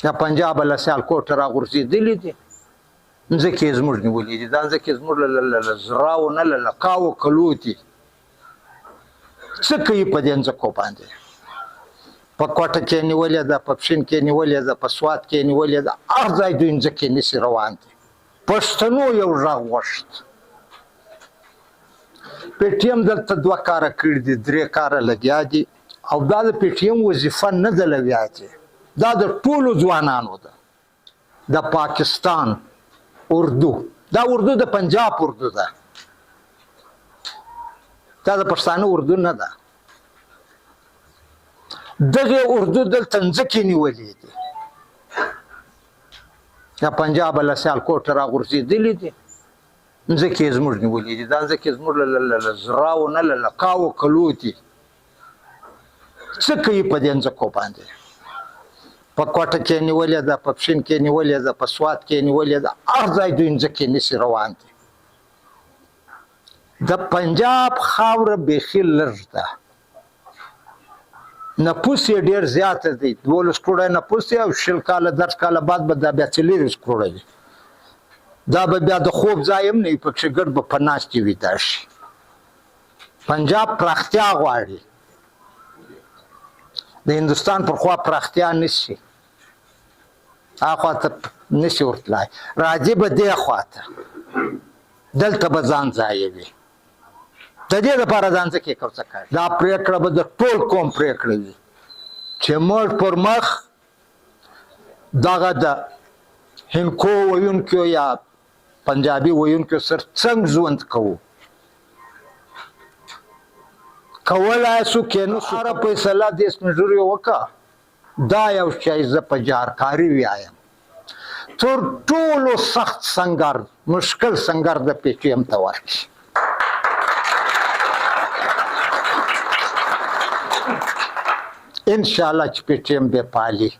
یا پنجاب له سیالکوټ راغورځېدلي دي ځمکې یې زموږ نیولې دي دا ځمکې زموږ له زراو نه له لقاو کلو دي څه کوي په دې ځمکو باندې په کوټه کې نیولې ده په پښین کې نیولې ده په سوات کې نیولې ده هر ځای دوی ځمکې نیسي روان دي پښتنو یو غږ غوښت پی ټي ایم دلته 2 کاره کړي دي 3 کاره لګیا دي او دا د پی ټي ایم وظیفه نه ده لګیا دي دا د ټولو ځوانانو ده د پاکستان اردو دا اردو د پنجاب اردو ده دا د پښتانه اردو نه ده دغه اردو دلته ځمکې نیولې دي یا پنجاب له سیالکوټ راغورځېدلي دي ځمکې یې زموږ نیولې دي دا ځمکې زموږ له زراو نه له لقاو کلو دي څه کوي په دې ځمکو باندې په کوټه کې نیولې ده په پښین کې نیولې ده په سوات کې نیولې ده هر ځای دوی ځمکې نیسي روان دي د پنجاب خاوره بیخي لږ ده نفوس یې ډېر زیات دی 12 کروړه نفوس یې او 20 کاله 10 کاله بعد به دا بیا 40 کروړه وي دا به بیا د خوب ځای هم نه وي پکښې ګډ به په ناستې ویده شي پنجاب پراختیا غواړي د هندوستان پر خوا پراختیا نشي هاخوا ته نشي ورتلای راځي به دې خواته دلته به ځان ځایوي د دې لپاره ځان ځکې کوڅه کوي دا پرېکړه به د ټول قوم پرېکړه وي چې موږ پر مخ دغه د هندکو ویونکو یا پنجابي ویونکو سره څنګه ژوند کوو کولای شو که نو هره فیصله د سپین ږیرو وکړه دا یو شی زه په جارکاري وایم تر ټولو سخت سنګر مشکل سنګر د پی ټي ایم ته ورکړي ان شاء الله چې پی ټي ایم به پالي